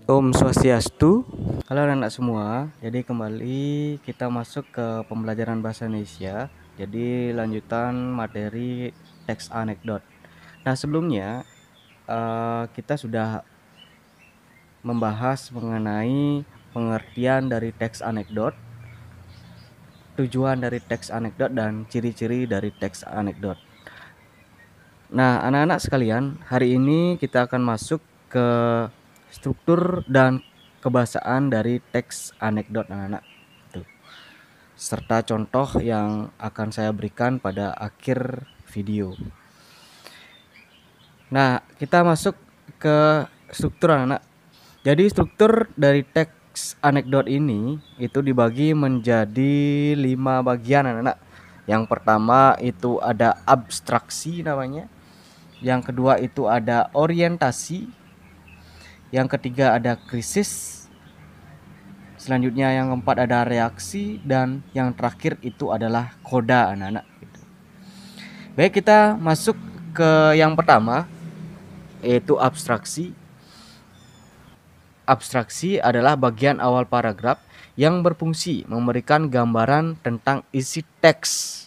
Om Swastiastu. Halo anak-anak semua. Jadi kembali kita masuk ke pembelajaran bahasa Indonesia. Jadi lanjutan materi teks anekdot. Nah sebelumnya kita sudah membahas mengenai pengertian dari teks anekdot, tujuan dari teks anekdot dan ciri-ciri dari teks anekdot. Nah anak-anak sekalian, hari ini kita akan masuk ke struktur dan kebahasaan dari teks anekdot anak-anak, serta contoh yang akan saya berikan pada akhir video. Nah, kita masuk ke struktur anak-anak. Jadi struktur dari teks anekdot ini itu dibagi menjadi 5 bagian anak-anak. Yang pertama itu ada abstraksi namanya. Yang kedua itu ada orientasi. Yang ketiga ada krisis. Selanjutnya yang keempat ada reaksi, dan yang terakhir itu adalah koda anak-anak. Baik, kita masuk ke yang pertama, yaitu abstraksi. Abstraksi adalah bagian awal paragraf yang berfungsi memberikan gambaran tentang isi teks.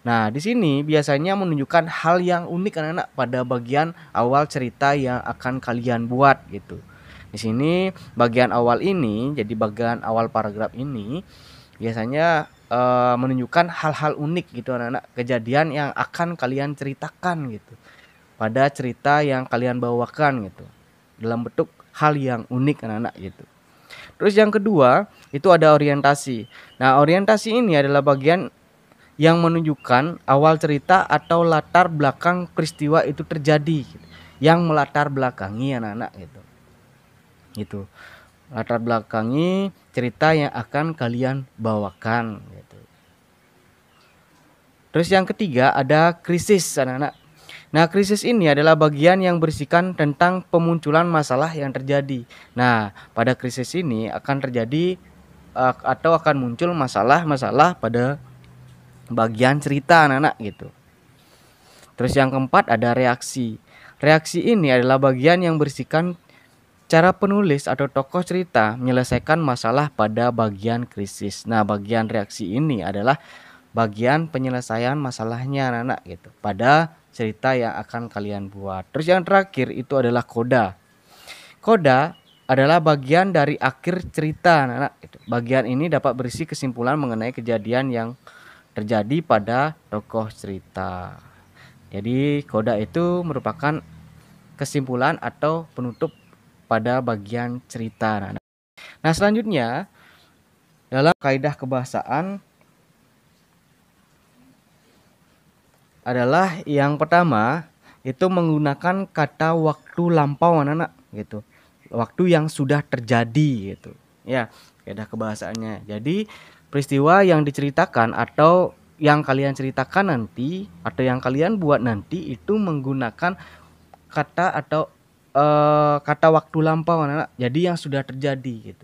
Nah, di sini biasanya menunjukkan hal yang unik anak-anak pada bagian awal cerita yang akan kalian buat gitu. Di sini bagian awal ini, jadi bagian awal paragraf ini biasanya menunjukkan hal-hal unik gitu anak-anak, kejadian yang akan kalian ceritakan gitu pada cerita yang kalian bawakan gitu, dalam bentuk hal yang unik anak-anak gitu. Terus yang kedua itu ada orientasi. Nah, orientasi ini adalah bagian yang menunjukkan awal cerita atau latar belakang peristiwa itu terjadi gitu, yang melatar belakangi anak-anak gitu. Gitu. Latar belakangi cerita yang akan kalian bawakan gitu. Terus yang ketiga ada krisis anak-anak. Nah, krisis ini adalah bagian yang berisikan tentang pemunculan masalah yang terjadi. Nah, pada krisis ini akan terjadi atau akan muncul masalah-masalah pada bagian cerita anak-anak gitu. Terus yang keempat ada reaksi. Reaksi ini adalah bagian yang berisikan cara penulis atau tokoh cerita menyelesaikan masalah pada bagian krisis. Nah, bagian reaksi ini adalah bagian penyelesaian masalahnya anak-anak gitu pada cerita yang akan kalian buat. Terus yang terakhir itu adalah koda. Koda adalah bagian dari akhir cerita anak-anak gitu. Bagian ini dapat berisi kesimpulan mengenai kejadian yang terjadi pada tokoh cerita. Jadi koda itu merupakan kesimpulan atau penutup pada bagian cerita anak-anak. Nah, selanjutnya dalam kaidah kebahasaan adalah yang pertama itu menggunakan kata waktu lampau anak-anak gitu. Waktu yang sudah terjadi gitu. Ya, kaidah kebahasaannya. Jadi peristiwa yang diceritakan atau yang kalian ceritakan nanti atau yang kalian buat nanti itu menggunakan kata atau kata waktu lampau anak-anak. Jadi yang sudah terjadi gitu.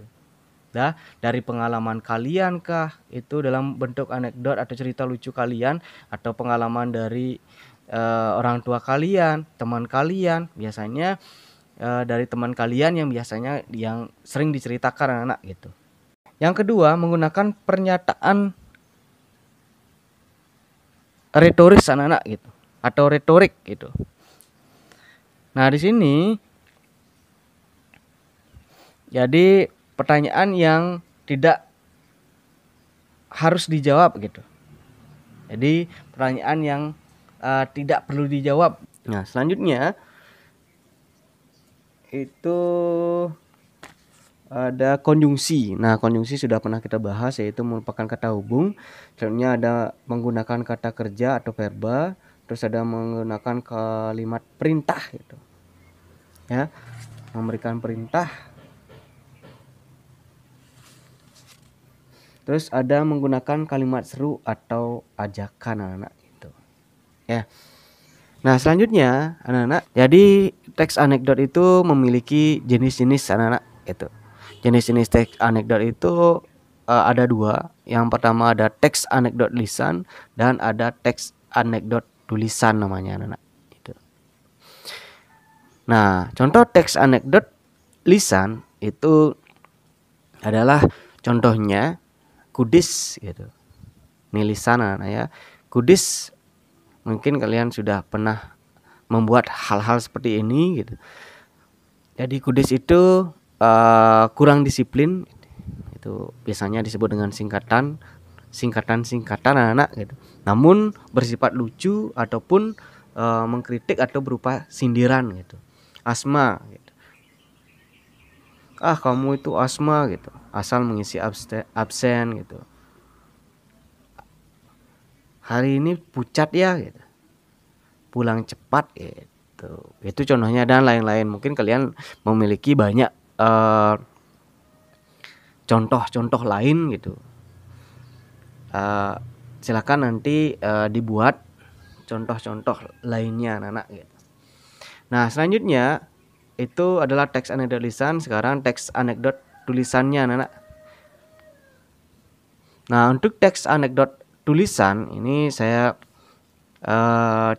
Dari pengalaman kalian kah itu dalam bentuk anekdot atau cerita lucu kalian, atau pengalaman dari orang tua kalian, teman kalian, biasanya dari teman kalian yang biasanya yang sering diceritakan anak-anak gitu. Yang kedua menggunakan pernyataan retoris anak-anak gitu atau retorik gitu. Nah, di sini jadi pertanyaan yang tidak harus dijawab gitu. Jadi pertanyaan yang tidak perlu dijawab. Nah, selanjutnya itu ada konjungsi. Nah, konjungsi sudah pernah kita bahas, yaitu merupakan kata hubung. Selanjutnya ada menggunakan kata kerja atau verba. Terus ada menggunakan kalimat perintah gitu. Ya, memberikan perintah. Terus ada menggunakan kalimat seru atau ajakan anak-anak gitu. Ya. Nah, selanjutnya anak-anak, jadi teks anekdot itu memiliki jenis-jenis anak-anak gitu. Jenis-jenis teks anekdot itu ada dua. Yang pertama ada teks anekdot lisan dan ada teks anekdot tulisan namanya anak-anak gitu. Nah, contoh teks anekdot lisan itu adalah contohnya kudis gitu. Nilisan anak-anak ya. Kudis mungkin kalian sudah pernah membuat hal-hal seperti ini gitu. Jadi kudis itu kurang disiplin, itu biasanya disebut dengan singkatan anak-anak gitu. Namun bersifat lucu ataupun mengkritik atau berupa sindiran gitu. Asma gitu. Ah, kamu itu asma gitu. Asal mengisi absen gitu. Hari ini pucat ya gitu. Pulang cepat gitu. Itu contohnya dan lain-lain. Mungkin kalian memiliki banyak contoh-contoh lain gitu. Silakan nanti dibuat contoh-contoh lainnya anak-anak gitu. Nah, selanjutnya itu adalah teks anekdot lisan. Sekarang teks anekdot tulisannya anak-anak. Nah, untuk teks anekdot tulisan ini saya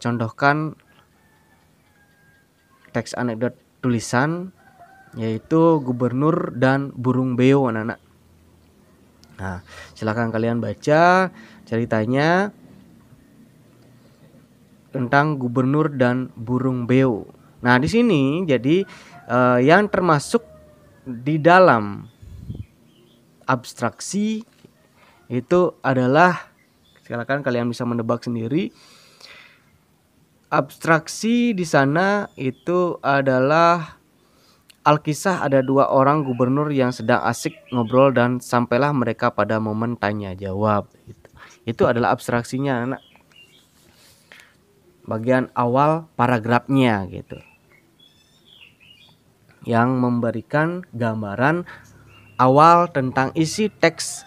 contohkan teks anekdot tulisan yaitu gubernur dan burung beo anak-anak. Nah, silakan kalian baca ceritanya tentang gubernur dan burung beo. Nah, di sini jadi yang termasuk di dalam abstraksi itu adalah, silakan kalian bisa menebak sendiri. Abstraksi di sana itu adalah Alkisah ada 2 orang gubernur yang sedang asik ngobrol dan sampailah mereka pada momen tanya jawab. Itu adalah abstraksinya anak. Bagian awal paragrafnya gitu. Yang memberikan gambaran awal tentang isi teks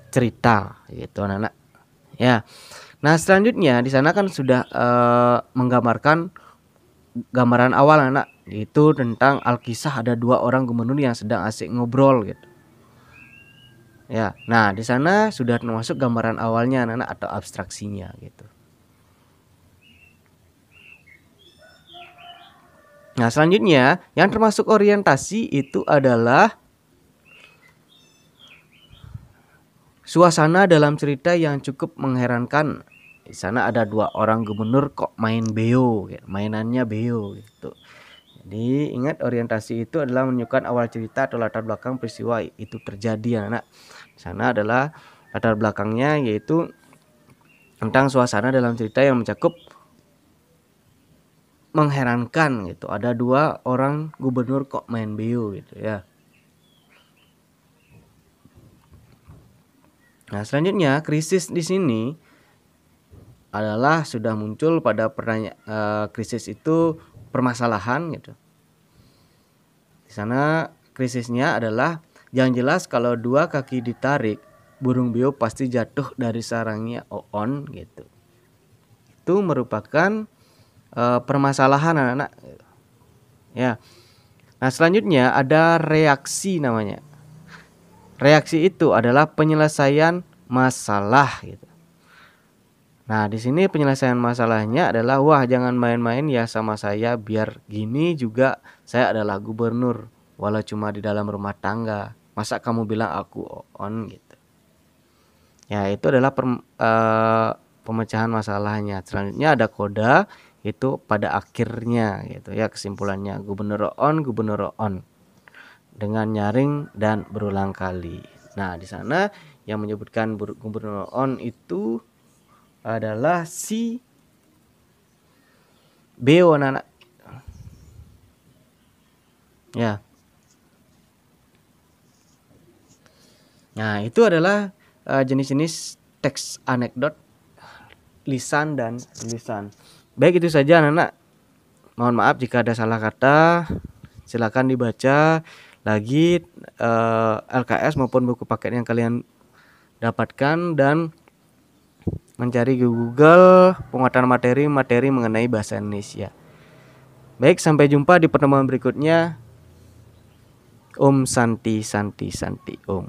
cerita gitu anak-anak. Ya. Nah, selanjutnya di sana kan sudah menggambarkan gambaran awal anak, itu tentang Alkisah ada 2 orang gubernur yang sedang asik ngobrol gitu. Ya, nah di sana sudah termasuk gambaran awalnya anak-anak atau abstraksinya gitu. Nah, selanjutnya yang termasuk orientasi itu adalah suasana dalam cerita yang cukup mengherankan. Di sana ada 2 orang gubernur kok main beo, mainannya beo gitu. Jadi ingat, orientasi itu adalah menunjukkan awal cerita atau latar belakang peristiwa itu terjadi anak. Di sana adalah latar belakangnya yaitu tentang suasana dalam cerita yang mencakup mengherankan gitu. Ada 2 orang gubernur kok main beo gitu ya. Nah, selanjutnya krisis di sini adalah sudah muncul pada krisis itu permasalahan gitu. Di sana krisisnya adalah yang jelas kalau 2 kaki ditarik, burung beo pasti jatuh dari sarangnya Oon gitu. Itu merupakan permasalahan anak-anak. Ya. Nah, selanjutnya ada reaksi namanya. Reaksi itu adalah penyelesaian masalah gitu. Nah, di sini penyelesaian masalahnya adalah, wah jangan main-main ya sama saya, biar gini juga saya adalah gubernur walau cuma di dalam rumah tangga. Masa kamu bilang aku on gitu. Ya, itu adalah pemecahan masalahnya. Selanjutnya ada koda, itu pada akhirnya gitu ya, kesimpulannya gubernur on dengan nyaring dan berulang kali. Nah, di sana yang menyebutkan gubernur on itu adalah si beo anak. Ya. Nah, itu adalah jenis-jenis teks anekdot lisan dan tulisan. Baik, itu saja anak-anak. Mohon maaf jika ada salah kata. Silakan dibaca lagi LKS maupun buku paket yang kalian dapatkan dan mencari di Google penguatan materi mengenai bahasa Indonesia. Baik, sampai jumpa di pertemuan berikutnya. Om Santi Santi Santi Om.